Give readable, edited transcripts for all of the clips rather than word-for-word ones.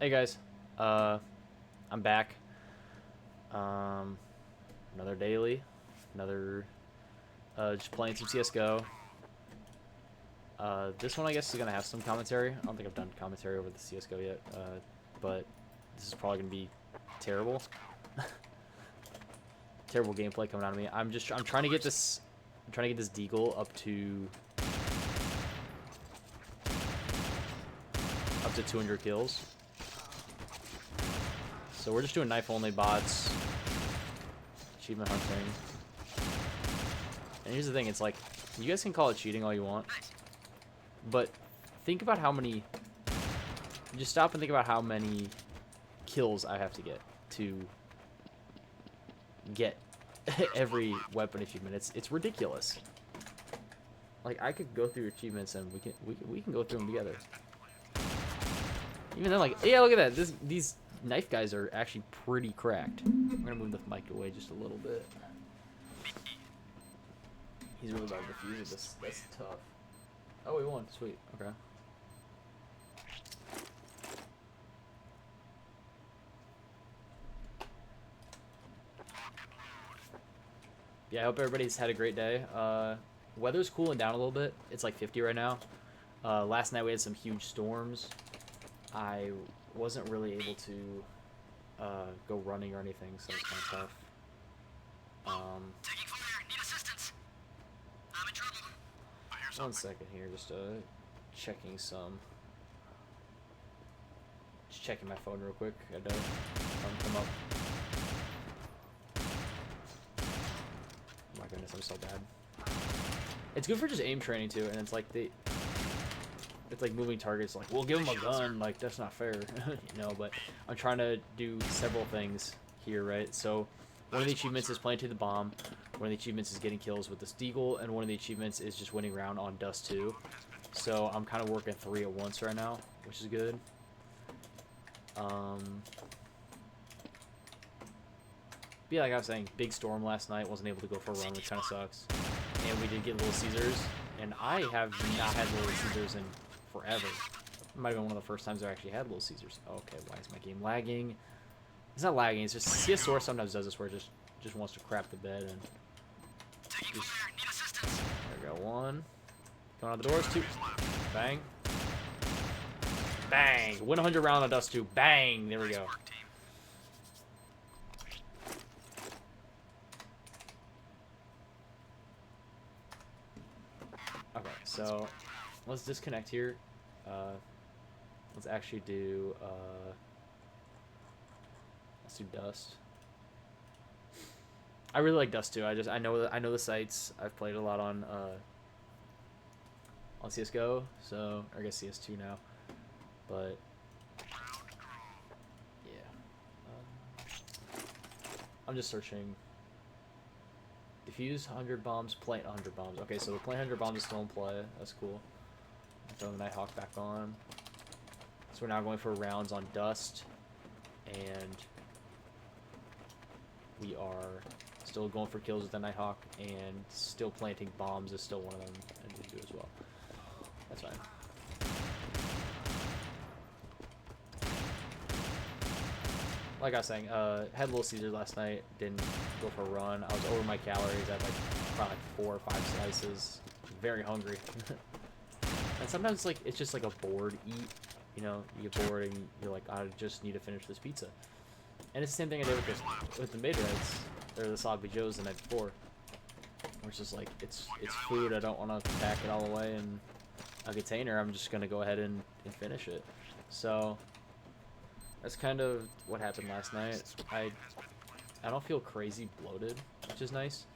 Hey guys, I'm back. Um, another daily, another just playing some CS:GO. This one I guess is gonna have some commentary. I don't think I've done commentary over the CS:GO yet, but this is probably gonna be terrible, terrible gameplay coming out of me. I'm trying to get this, I'm trying to get this Deagle up to 200 kills. So we're just doing knife only bots, achievement hunting. And here's the thing, it's like, you guys can call it cheating all you want, but think about how many, just stop and think about how many kills I have to get every weapon achievement. It's ridiculous. Like, I could go through achievements and we can go through them together. Even then, like, yeah, look at that. These knife guys are actually pretty cracked. I'm gonna move the mic away just a little bit. He's really about to defuse it. That's tough. Oh, we won. Sweet. Okay. Yeah, I hope everybody's had a great day. Weather's cooling down a little bit. It's like 50 right now. Last night we had some huge storms. I wasn't really able to go running or anything, so it's kind of tough. Taking fire. Need assistance. I'm in trouble. I hear something. 1 second here, just checking some. Just checking my phone real quick. I had to come up. Oh my goodness, I'm so bad. It's good for just aim training too, and it's like it's like moving targets. Like, we'll give them a gun. Like, that's not fair, you know. But I'm trying to do several things here, right? So one of the achievements is planting the bomb. One of the achievements is getting kills with this Deagle, and one of the achievements is just winning round on Dust 2. So I'm kind of working 3 at once right now, which is good. Yeah, like I was saying, big storm last night. Wasn't able to go for a run, which kind of sucks. And we did get Little Caesars, and I have not had Little Caesars in forever. It might have been one of the first times I actually had Little Caesars. Okay, why is my game lagging? It's not lagging. It's just CS Source sometimes does this where it just wants to crap the bed and. Taking fire. Need assistance. There we go. 1. Going out the doors. 2. Bang. Bang. Win 100 round on Dust 2. Bang. There we go. Work, team. Okay, so let's disconnect here. Let's actually do let's do Dust. I really like Dust too. I know the sites. I've played a lot on CS:GO, so or I guess CS2 now. But yeah, I'm just searching. Defuse 100 bombs, plant 100 bombs. Okay, so the plant 100 bombs is still in play. That's cool. Throw the Nighthawk back on. So we're now going for rounds on Dust, and we are still going for kills with the Nighthawk, and still planting bombs is still one of them, and we do as well. That's fine. Like I was saying, had Little Caesars last night, didn't go for a run. I was over my calories at like probably like 4 or 5 slices. Very hungry. And sometimes like it's just like a bored eat, you know, you get bored and you're like, I just need to finish this pizza. And it's the same thing I did with the Maidrides, or the Sogby Joes the night before. Where it's just like, it's food, I don't want to pack it all away in a container, I'm just going to go ahead and finish it. So that's kind of what happened last night. I don't feel crazy bloated, which is nice.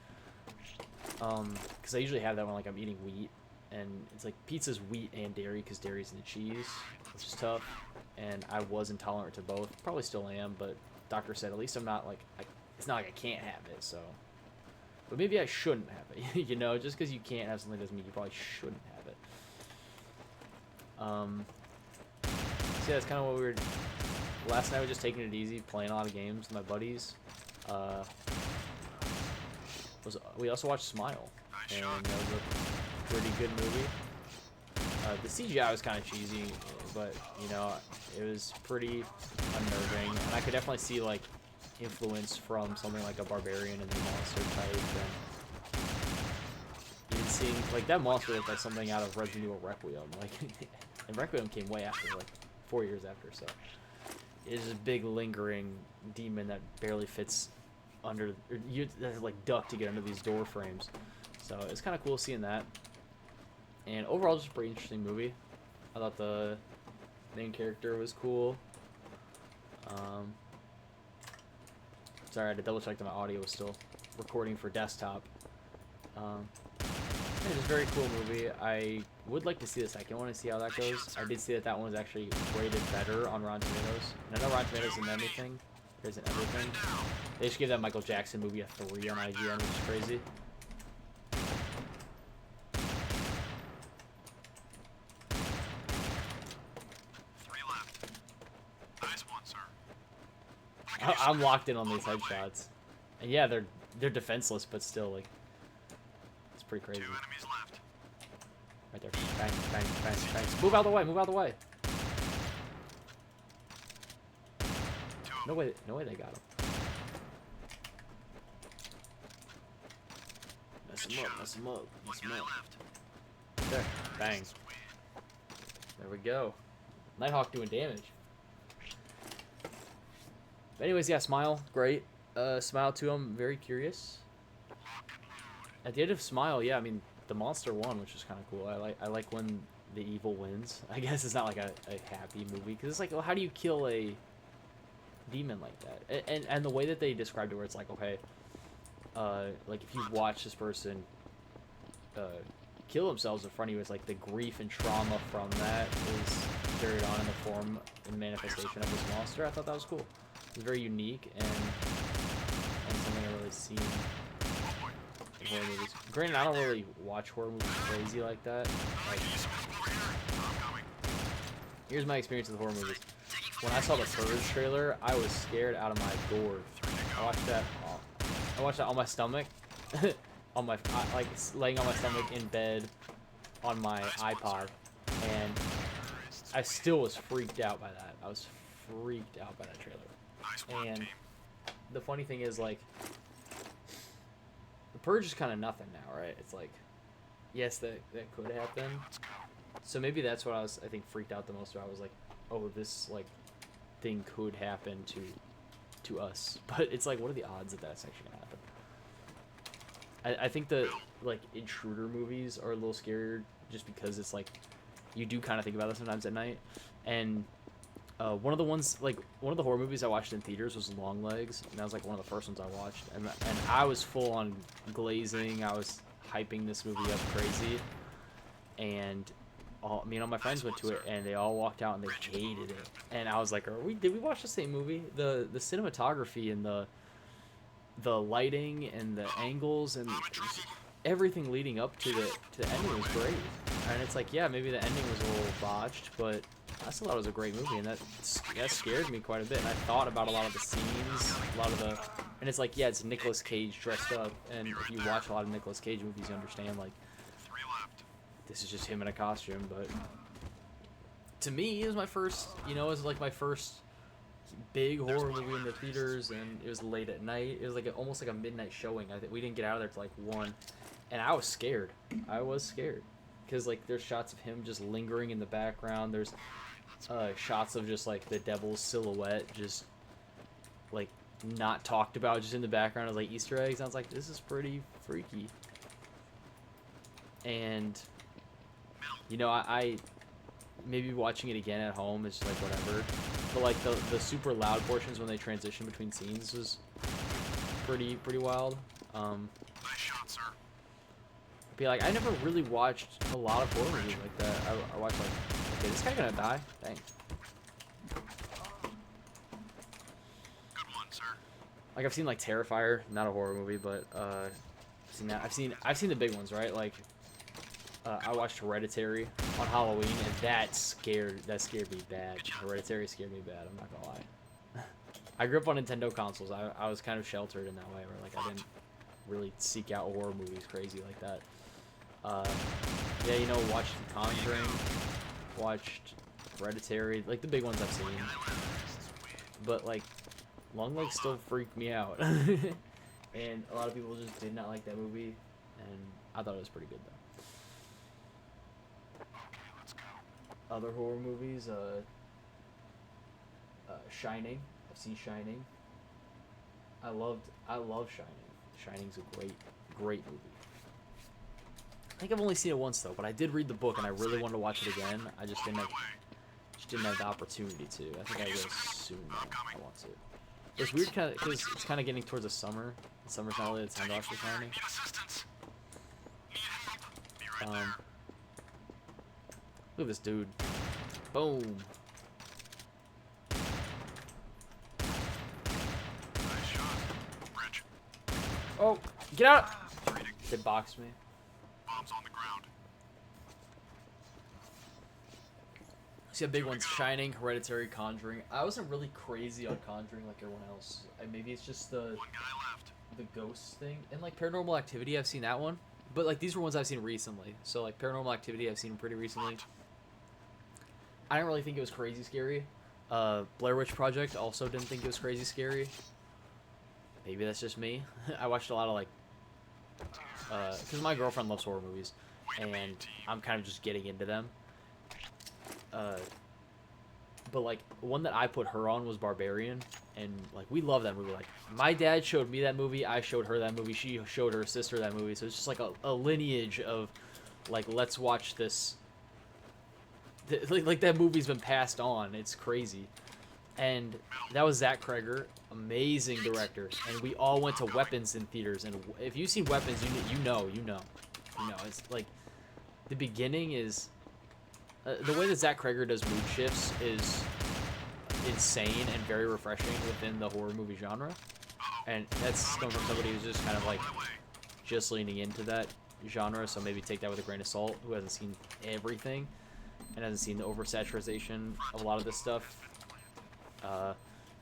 Because I usually have that when like I'm eating wheat, and it's like pizza's wheat and dairy because dairy's in the cheese, which is tough. And I was intolerant to both, probably still am, but doctor said at least I'm not like it's not like I can't have it. So, but maybe I shouldn't have it. You know, just because you can't have something doesn't mean you probably shouldn't have it. So yeah, that's kind of what we were. Last night we were just taking it easy, playing a lot of games with my buddies. We also watched Smile, and that was a pretty good movie. The CGI was kind of cheesy, but you know, it was pretty unnerving, and I could definitely see like influence from something like a Barbarian and the monster type, and even seeing like that monster looked like something out of Resident Evil Requiem, like, and Requiem came way after, like 4 years after, so it's a big lingering demon that barely fits under, or you like duck to get under these door frames, so it's kind of cool seeing that. And overall, just a pretty interesting movie. I thought the main character was cool. Sorry, I had to double check that my audio was still recording for desktop. Yeah, it's a very cool movie. I would like to see the second one and see how that goes. I did see that that one was actually rated better on Rotten Tomatoes. And I know Rotten Tomatoes isn't anything. It isn't everything. They should give that Michael Jackson movie a 3 on IGN, which is crazy. I'm locked in on these headshots, and yeah, they're defenseless, but still, like, it's pretty crazy. 2 enemies left. Right there, bang, bang, bang, bang. Move out of the way, move out of the way. No way they got him. Mess him up, mess him up, mess him up. There, bang. There we go. Nighthawk doing damage. But anyways, yeah, Smile, great. Smile 2, I'm very curious. At the end of Smile, yeah, I mean, the monster won, which is kind of cool. I like when the evil wins. I guess it's not like a happy movie, because it's like, well, how do you kill a demon like that? And the way that they described it, where it's like, okay, like if you watch this person kill themselves in front of you, it's like the grief and trauma from that is carried on in the form and manifestation of this monster. I thought that was cool. It's very unique and something I really seen in horror movies. Granted, I don't really watch horror movies crazy like that. Like, here's my experience with horror movies. When I saw the Purge trailer, I was scared out of my gourd. I watched that on my stomach, on my like laying on my stomach in bed on my iPod, and I still was freaked out by that. I was freaked out by that trailer. And the funny thing is, like, the Purge is kind of nothing now, right? It's like, yes, that could happen. So maybe that's what I think freaked out the most about. I was like, oh, this like thing could happen to us. But it's like, what are the odds that that's actually gonna happen? I think the like intruder movies are a little scarier just because it's like you do kind of think about it sometimes at night. And one of the horror movies I watched in theaters was Longlegs, and that was like one of the first ones I watched, and I was full on glazing. I was hyping this movie up crazy, and all my friends went to it, and they all walked out and they hated it. And I was like, did we watch the same movie? The cinematography and the lighting and the angles and everything leading up to the ending was great. And it's like, yeah, maybe the ending was a little botched, but I still thought it was a great movie, and that scared me quite a bit. And I thought about a lot of the scenes, and it's like, yeah, it's Nicolas Cage dressed up, and if you watch a lot of Nicolas Cage movies, you understand, like, this is just him in a costume. But to me, it was my first, it was like my first big horror movie in the theaters, and it was late at night. It was like almost like a midnight showing. I think we didn't get out of there till like 1, and I was scared. Because like there's shots of him just lingering in the background. There's shots of just like the devil's silhouette just like not talked about, just in the background as like Easter eggs. I was like, this is pretty freaky. And I maybe watching it again at home is like whatever, but like the super loud portions when they transition between scenes was pretty wild. Nice shot, sir. Be like, I never really watched a lot of horror movies like that. I watched like, okay, this guy gonna die? Dang. Good one, sir. Like I've seen like Terrifier, not a horror movie, but I've seen that. I've seen the big ones, right? Like I watched Hereditary on Halloween, and that scared me bad. Hereditary scared me bad. I'm not gonna lie. I grew up on Nintendo consoles. I was kind of sheltered in that way, where like I didn't really seek out horror movies crazy like that. Yeah, watched The Conjuring, watched Hereditary, like the big ones I've seen. But like, Longlegs still freaked me out, and a lot of people just did not like that movie, and I thought it was pretty good though. Other horror movies, Shining. I've seen Shining. I love Shining. Shining's a great movie. I think I've only seen it once though, but I did read the book and I really wanted to watch it again. I just didn't have the opportunity to. I think I will soon though. I want to. It's weird because it's kind of getting towards the summer. The summer's not really the time to watch The Shining. Look at this dude. Boom. Oh, get out! They boxed me. Bombs on the ground. See how big ones: Shining, Hereditary, Conjuring. I wasn't really crazy on Conjuring like everyone else. Maybe it's just One guy left. the ghost thing. And like Paranormal Activity, I've seen that one. But like these were ones I've seen recently. So like Paranormal Activity, I've seen pretty recently. I didn't really think it was crazy scary. Blair Witch Project, also didn't think it was crazy scary. Maybe that's just me. I watched a lot of like, because my girlfriend loves horror movies, and I'm kind of just getting into them. But like one that I put her on was Barbarian, and like we love that movie. Like my dad showed me that movie, I showed her that movie, she showed her sister that movie. So it's just like a lineage of like, let's watch this. Like that movie's been passed on. It's crazy. And that was Zach Kreger, amazing director, and we all went to Weapons in theaters. And if you've seen Weapons, you know. It's like the beginning is the way that Zach Kreger does mood shifts is insane and very refreshing within the horror movie genre. And that's coming from somebody who's just kind of like just leaning into that genre. So maybe take that with a grain of salt. Who hasn't seen everything and hasn't seen the oversaturation of a lot of this stuff.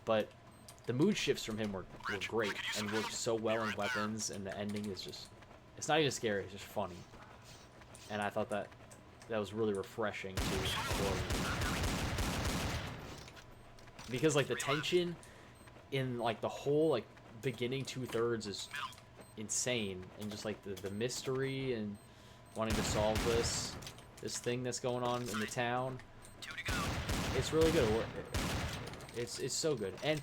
But the mood shifts from him were great and worked so well in Weapons, and the ending is just, it's not even scary, it's just funny. And I thought that was really refreshing to horror movie. Because like the tension in like the whole like beginning 2/3 is insane, and just like the mystery and wanting to solve this thing that's going on in the town. It's really good. It's so good. And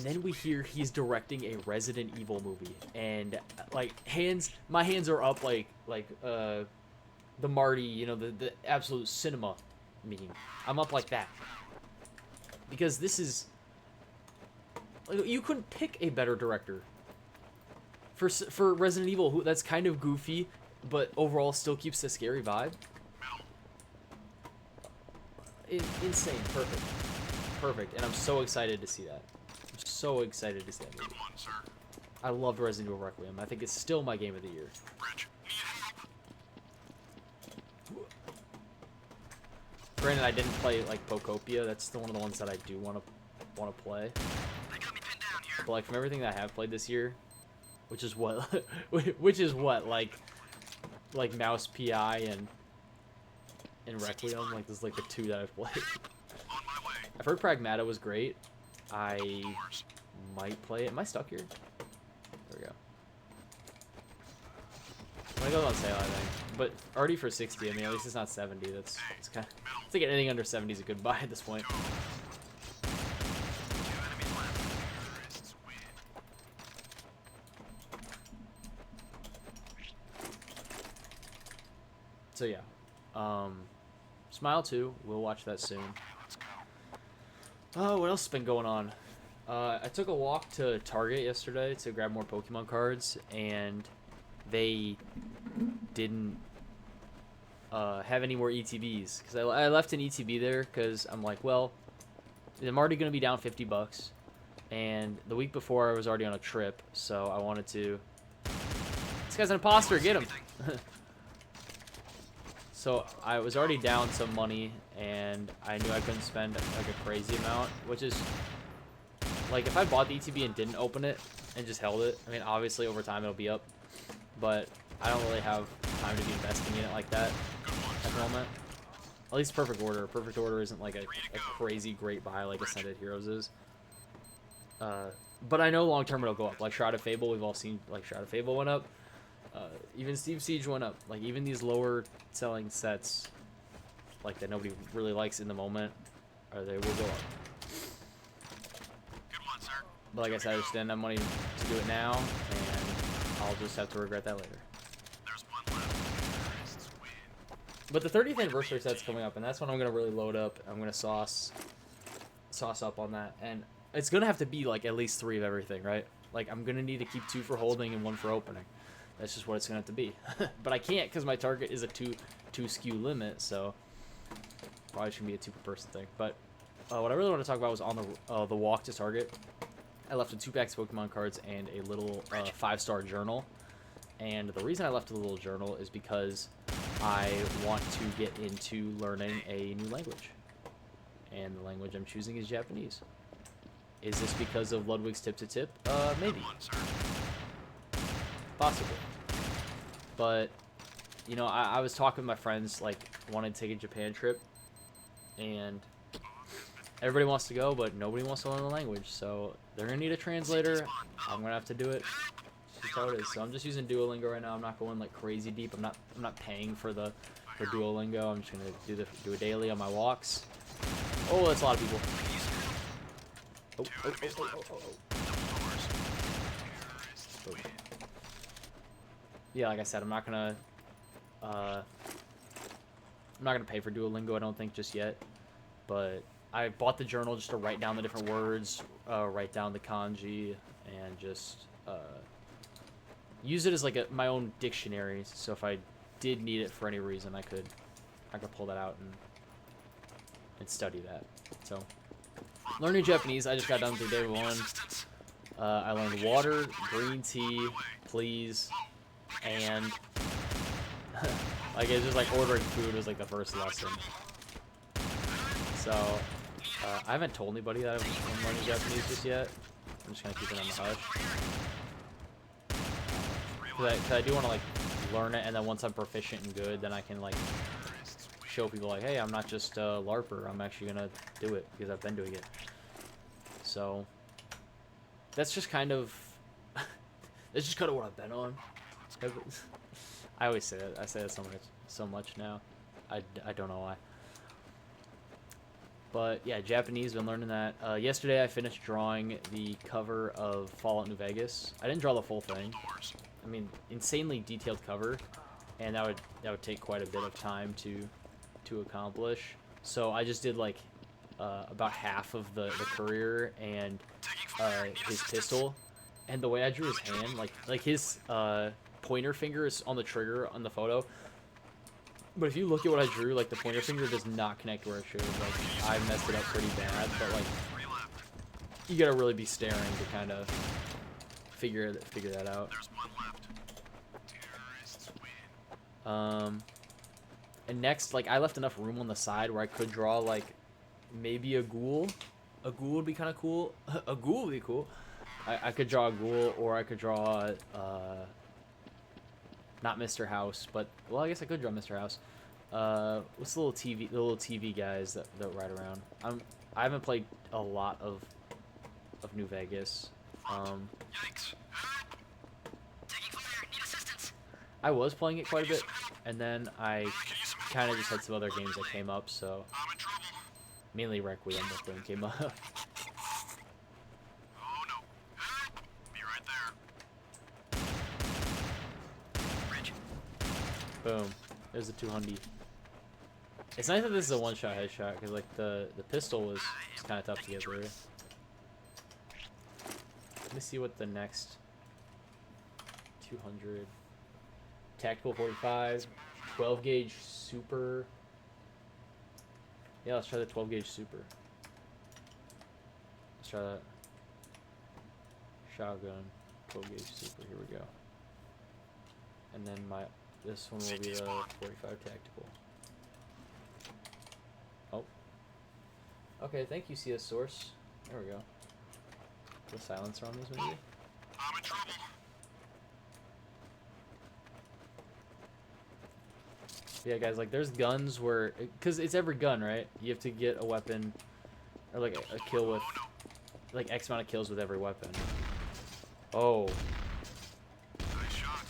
then we hear he's directing a Resident Evil movie, and like my hands are up like the Marty, you know, the absolute cinema meme. I'm up like that. Because this is, like, you couldn't pick a better director for Resident Evil, that's kind of goofy but overall still keeps the scary vibe. Insane. Perfect, and I'm so excited to see that. I'm so excited to see that movie. I loved Resident Evil Requiem. I think it's still my game of the year. Granted, I didn't play like Pocopia. That's one of the ones that I do want to play. But like from everything that I have played this year, which is what like Mouse PI and Requiem, like this is like the two that I've played. I've heard Pragmata was great. I might play it. Am I stuck here? There we go. I'm gonna go on sale, I think. But already for 60, I mean, at least it's not 70. It's kind of, I think anything under 70 is a good buy at this point. So yeah, Smile 2, we'll watch that soon. Oh, what else has been going on? I took a walk to Target yesterday to grab more Pokemon cards, and they didn't have any more ETBs. Because I left an ETB there because I'm like, well, I'm already going to be down $50. And the week before I was already on a trip, so I wanted to... This guy's an imposter, get him! So I was already down some money, and I knew I couldn't spend like a crazy amount, which is like if I bought the ETB and didn't open it and just held it, I mean obviously over time it'll be up, but I don't really have time to be investing in it like that at the moment. At least Perfect Order. Perfect Order isn't like a crazy great buy like Ascended Heroes is. But I know long term it'll go up. Like Shroud of Fable, we've all seen like Shroud of Fable went up. Even Steve Siege went up. Like even these lower selling sets, like that nobody really likes in the moment, or they will go up. Good one, sir. But like I said, I just didn't have money to do it now, and I'll just have to regret that later. There's one left. Terrorists win. But the 30th anniversary set's coming up, and that's when I'm gonna really load up. I'm gonna sauce up on that, and it's gonna have to be like at least 3 of everything, right? Like I'm gonna need to keep 2 for holding and 1 for opening. That's just what it's gonna have to be. But I can't because my target is a 2 SKU limit, so probably shouldn't be a 2 per person thing. But what I really want to talk about was on the walk to Target. I left a 2-pack Pokemon cards and a little 5-star journal. And the reason I left a little journal is because I want to get into learning a new language. And the language I'm choosing is Japanese. Is this because of Ludwig's Tip to Tip? Maybe. Good one, sir. Possibly. But, you know, I was talking to my friends, like, wanting to take a Japan trip. And everybody wants to go, but nobody wants to learn the language. So they're going to need a translator. I'm going to have to do it. It's just how it is. So I'm just using Duolingo right now. I'm not going, like, crazy deep. I'm not paying for Duolingo. I'm just going to do it daily on my walks. Oh, that's a lot of people. Oh. Yeah, like I said, I'm not gonna pay for Duolingo, I don't think, just yet. But I bought the journal just to write down the different words, write down the kanji, and just use it as like my own dictionary. So if I did need it for any reason, I could pull that out and study that. So learning Japanese, I just got done through day 1. I learned water, green tea, please, and like it's just like ordering food was like the first lesson. So I haven't told anybody that I'm learning Japanese just yet. I'm just gonna keep it on the hush. Cause I do want to like learn it, and then once I'm proficient and good, then I can like show people like, hey, I'm not just a LARPer. I'm actually gonna do it because I've been doing it. So that's just kind of that's just kind of what I've been on. I always say that. I say that so much now. I don't know why. But yeah, Japanese, been learning that. Yesterday I finished drawing the cover of Fallout New Vegas. I didn't draw the full thing. I mean, insanely detailed cover, and that would take quite a bit of time to accomplish. So I just did like about half of the courier and his pistol, and the way I drew his hand, like his pointer finger is on the trigger on the photo. But if you look at what I drew, like the pointer finger does not connect where it should. Like I messed it up pretty bad, but like you gotta really be staring to kind of figure that out. There's one left. Terrorists win. And next, like I left enough room on the side where I could draw like maybe a ghoul. A ghoul would be kind of cool. A ghoul would be cool. I could draw a ghoul, or I could draw not Mr. House, but well, I guess I could draw Mr. House. What's the little TV guys that ride around? I haven't played a lot of New Vegas. Yikes. Taking fire. Need assistance. I was playing it quite a bit, and then I kind of just had some other games that came up, so I'm in trouble. mainly Requiem when came up. Oh no. Be right there. Rich. Boom. There's a 200. It's nice that this is a one-shot headshot, because like the pistol was kind of tough to get through. Let me see what the next 200. Tactical 45, 12 gauge super. Yeah, let's try the 12 gauge super. Let's try that. Shotgun, 12 gauge super. Here we go. And then this one will be the 45 tactical. Oh. Okay, thank you, CS Source. There we go. The silencer on these maybe? I'm in trouble. Yeah, guys, like there's guns where, because it's every gun, right? You have to get a weapon, or like a kill with, like X amount of kills with every weapon. Oh. Nice shot.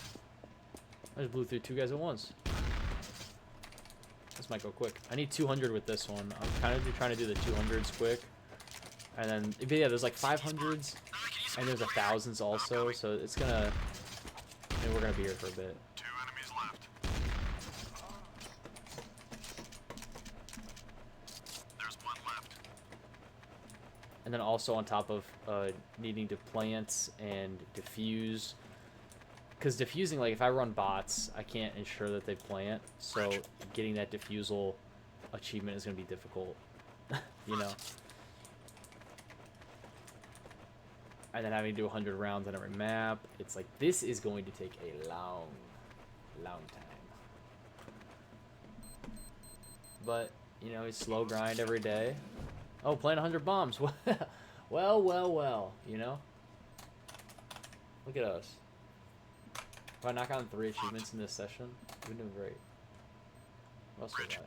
I just blew through 2 guys at once. This might go quick. I need 200 with this one. I'm kind of trying to do the 200s quick. And then, but yeah, there's like 500s, and there's 1000s also, so it's gonna, I mean, we're gonna be here for a bit. 2 enemies left. There's 1 left. And then also on top of needing to plant and defuse, because diffusing, like if I run bots, I can't ensure that they plant, so getting that defusal achievement is going to be difficult, you know. And then having to do 100 rounds on every map, it's like this is going to take a long time. But you know, it's slow grind every day. Oh, playing 100 bombs. Well, you know? Look at us. If I knock on 3 achievements in this session, we're doing great. What else we got?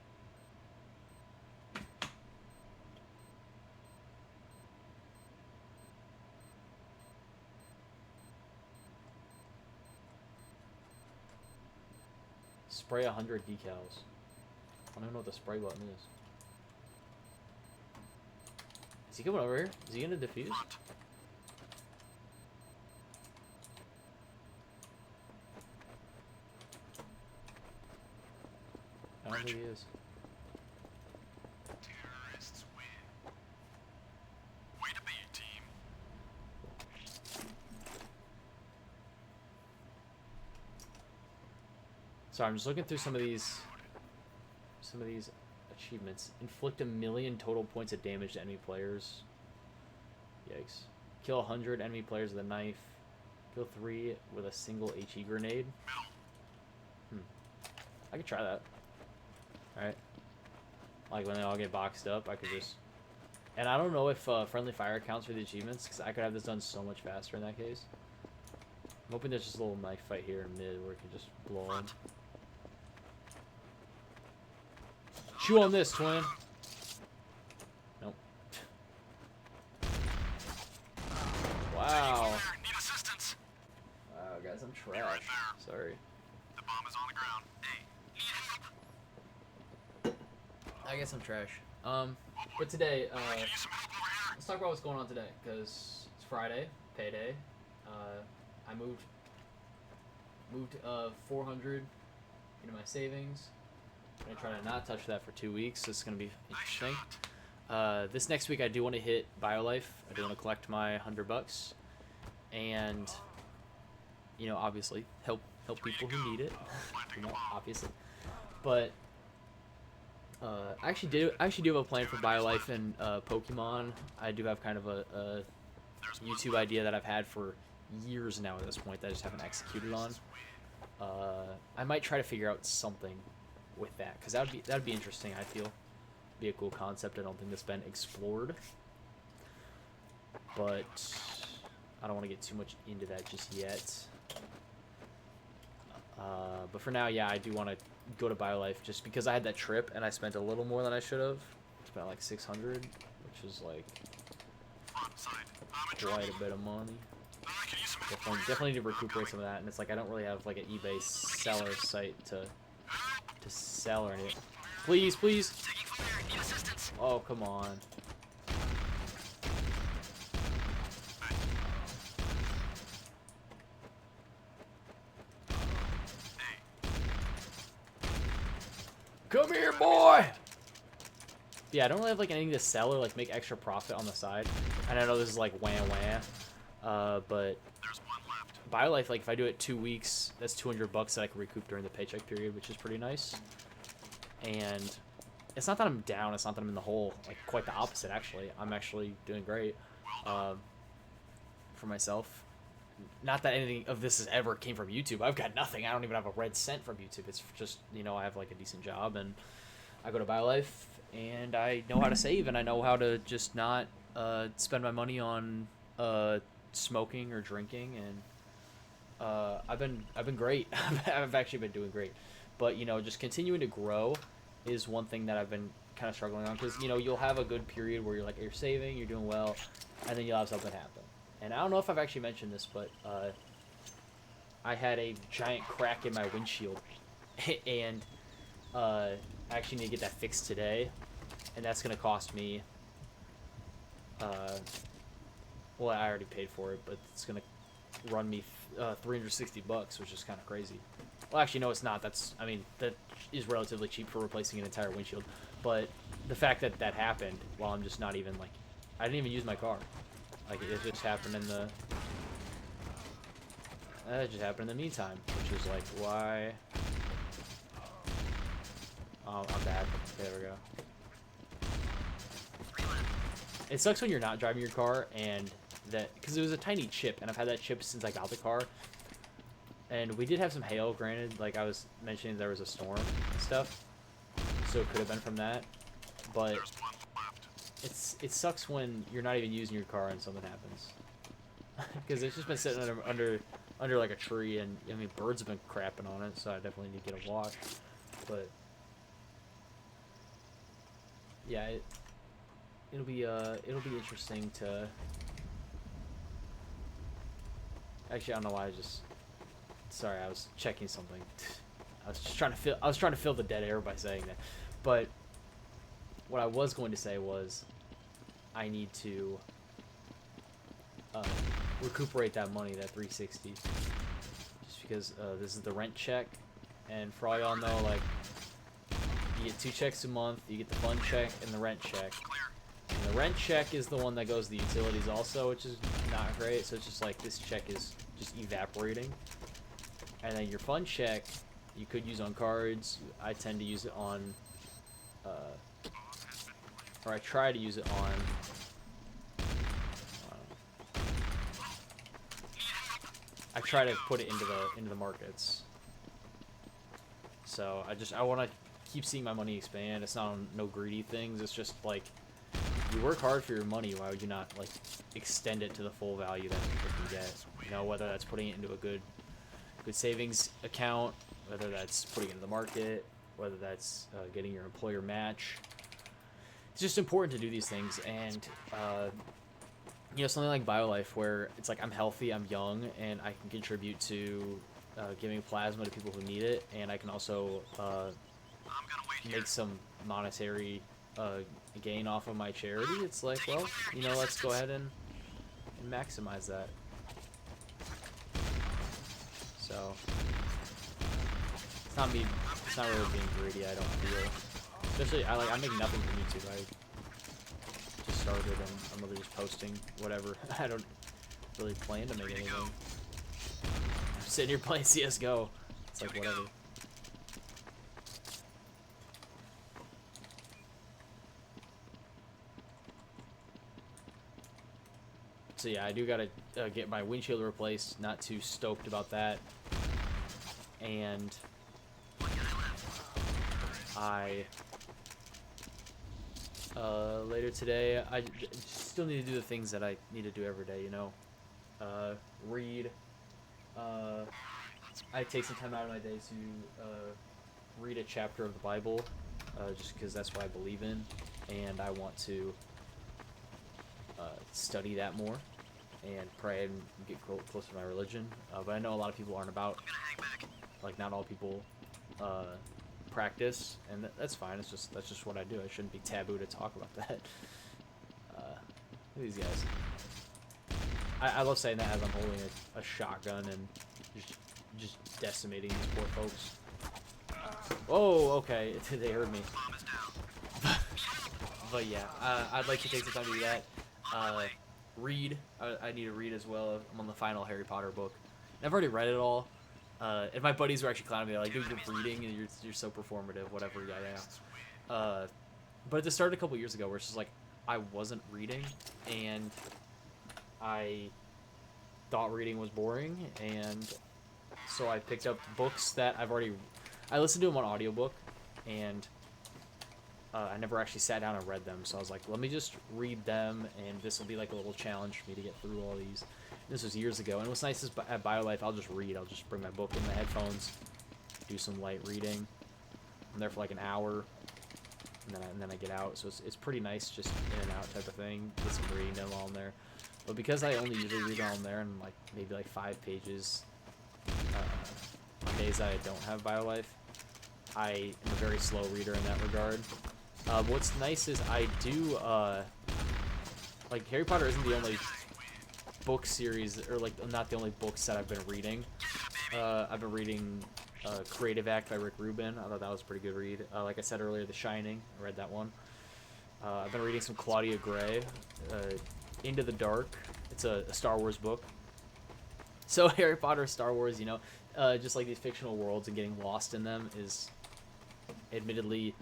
Spray 100 decals. I don't even know what the spray button is. Is he coming over here? Is he gonna defuse? I don't think he is. Terrorists win. Way to be, team. Sorry, I'm just looking through some of these achievements. Inflict 1,000,000 total points of damage to enemy players. Yikes. Kill 100 enemy players with a knife. Kill 3 with a single HE grenade. I could try that. Alright. Like when they all get boxed up, I could just... And I don't know if friendly fire counts for the achievements, because I could have this done so much faster in that case. I'm hoping there's just a little knife fight here in mid where it can just blow on. Chew on this, twin. Nope. Wow. Need assistance. Wow, guys, I'm trash. Right there. Sorry. The bomb is on the ground. Hey, need help. I guess I'm trash. But today, I can use some help over here. let's talk about what's going on today, because it's Friday, payday. I moved 400 into my savings. I'm gonna try to not touch that for 2 weeks. This is gonna be interesting. This next week, I do want to hit BioLife. I do want to collect my $100, and you know, obviously help people who need it. You know, obviously, but I actually do have a plan for BioLife and Pokemon. I do have kind of a YouTube idea that I've had for years now at this point that I just haven't executed on. I might try to figure out something with that, because that would be interesting. I feel be a cool concept. I don't think that's been explored, but I don't want to get too much into that just yet. But for now, yeah, I do want to go to BioLife just because I had that trip and I spent a little more than I should have. Spent like 600, which is like Front side. I'm in quite trouble. a bit of money. I can use some help over Definitely need to recuperate some of that, and it's like I don't really have like an eBay seller site to sell or anything. Please. Taking fire. Need assistance. Oh, come on. Come here, boy! Yeah, I don't really have like anything to sell or like make extra profit on the side. And I know this is like wah. But There's 1 left. BioLife, like if I do it 2 weeks, that's $200 that I can recoup during the paycheck period, which is pretty nice. And it's not that I'm down, it's not that I'm in the hole, like quite the opposite actually. I'm actually doing great for myself. Not that anything of this has ever came from YouTube. I've got nothing. I don't even have a red cent from YouTube. It's just, you know, I have like a decent job and I go to BioLife and I know how to save and I know how to just not spend my money on smoking or drinking, and I've been great. I've actually been doing great. But, you know, just continuing to grow is one thing that I've been kind of struggling on, because, you know, you'll have a good period where you're like, you're saving, you're doing well, and then you'll have something happen. And I don't know if I've actually mentioned this, but I had a giant crack in my windshield, and I actually need to get that fixed today, and that's going to cost me, well, I already paid for it, but it's going to run me $360, which is kind of crazy. Well, actually, no, it's not. I mean, that is relatively cheap for replacing an entire windshield. But the fact that that happened while I'm just not even, like, I didn't even use my car. Like, it just happened in the, it just happened in the meantime, which is like, why? Oh, I'm bad. There we go. It sucks when you're not driving your car and that, because it was a tiny chip, and I've had that chip since I got the car. And we did have some hail, granted, like I was mentioning, there was a storm and stuff, so it could have been from that. But it sucks when you're not even using your car and something happens, because it's just been sitting under like a tree, and I mean, birds have been crapping on it, so I definitely need to get a wash. But yeah, it'll be interesting to. Actually, I don't know why I just. Sorry, I was checking something. I was trying to fill the dead air by saying that. But what I was going to say was, I need to recuperate that money, that 360, just because this is the rent check, and for all y'all know, like, you get 2 checks a month. You get the fun check and the rent check. And the rent check is the one that goes to the utilities also, which is not great. So it's just like this check is just evaporating. And then your fun check, you could use on cards. I tend to use it on, or I try to use it on. I try to put it into the markets. So I want to keep seeing my money expand. It's not on no greedy things. It's just like, you work hard for your money. Why would you not like extend it to the full value that you can get? You know, whether that's putting it into a good savings account, whether that's putting it in the market, whether that's getting your employer match. It's just important to do these things, and you know, something like BioLife, where it's like I'm healthy, I'm young, and I can contribute to giving plasma to people who need it, and I can also make some monetary gain off of my charity. It's like, well, you know, let's go ahead and maximize that. So it's not really being greedy, I don't feel. Especially, I make nothing from YouTube. I just started, and I'm really just posting whatever. I don't really plan to make anything. I'm sitting here playing CSGO. It's like, whatever. So yeah, I do gotta get my windshield replaced. Not too stoked about that. And I later today, I still need to do the things that I need to do every day. You know, read. I take some time out of my day to read a chapter of the Bible, just because that's what I believe in, and I want to study that more and pray and get closer to my religion. But I know a lot of people aren't about, like, not all people practice, and that's fine. That's just what I do. I shouldn't be taboo to talk about that. Look at these guys. I love saying that as I'm holding a shotgun and just decimating these poor folks. Oh, okay, they heard me. But yeah, I'd like to take some time to do that. Read. I need to read as well. I'm on the final Harry Potter book. And I've already read it all. And my buddies were actually clowning me, like, dude, you're reading and you're so performative, whatever, yeah. But it started a couple years ago where it's just like, I wasn't reading, and I thought reading was boring, and so I picked up books that I listened to them on audiobook, and I never actually sat down and read them, so I was like, let me just read them, and this will be like a little challenge for me to get through all these. And this was years ago, and what's nice is at BioLife, I'll just read. I'll just bring my book in my headphones, do some light reading. I'm there for like an hour, and then I get out. So it's pretty nice, just in and out type of thing. Get some reading done while I'm there. But because I only usually read while I'm there, and like maybe like 5 pages on days that I don't have BioLife, I am a very slow reader in that regard. What's nice is I do like Harry Potter isn't the only book series, or like not the only books that I've been reading. I've been reading Creative Act by Rick Rubin. I thought that was a pretty good read. Like I said earlier, The Shining. I read that one. I've been reading some Claudia Gray. Into the Dark. It's a Star Wars book. So Harry Potter, Star Wars, you know, just like these fictional worlds and getting lost in them is admittedly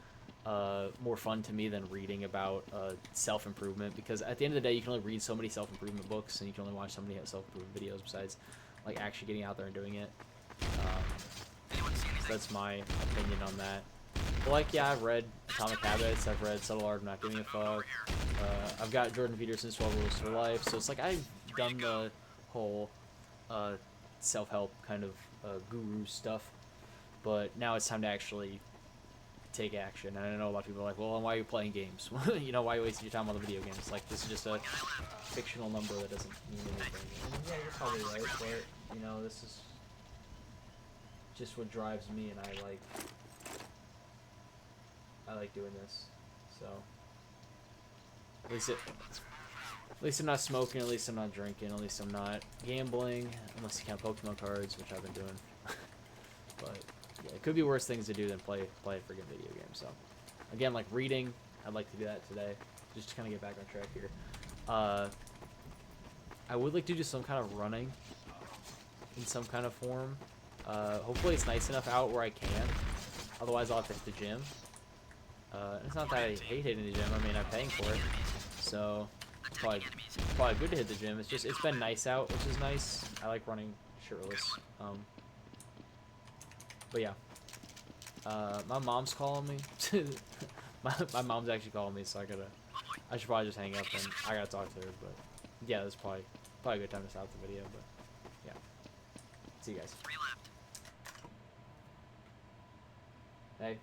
more fun to me than reading about self-improvement, because at the end of the day you can only read so many self-improvement books and you can only watch so many self-improvement videos besides like actually getting out there and doing it. So that's my opinion on that. But like, yeah, I've read Atomic Habits, I've read Subtle Art of Not Giving a Fuck, I've got Jordan Peterson's 12 Rules for Life, so it's like I've done the whole self-help kind of guru stuff, but now it's time to actually take action. And I know a lot of people are like, well, why are you playing games? You know, why are you wasting your time on the video games? Like, this is just a fictional number that doesn't mean anything. And yeah, you're probably right, but, you know, this is just what drives me, and I like doing this. So at least I'm not smoking, at least I'm not drinking, at least I'm not gambling, unless you count Pokemon cards, which I've been doing. But yeah, it could be worse things to do than play a freaking video game. So again, like reading, I'd like to do that today, just to kind of get back on track here. I would like to do some kind of running in some kind of form. Hopefully it's nice enough out where I can. Otherwise I'll have to hit the gym. It's not that I hate hitting the gym. I mean, I'm paying for it, so it's probably good to hit the gym. It's just, it's been nice out, which is nice. I like running shirtless. But yeah, my mom's calling me. my mom's actually calling me, so I should probably just hang up and I gotta talk to her. But yeah, that's probably a good time to stop the video. But yeah, see you guys. Hey.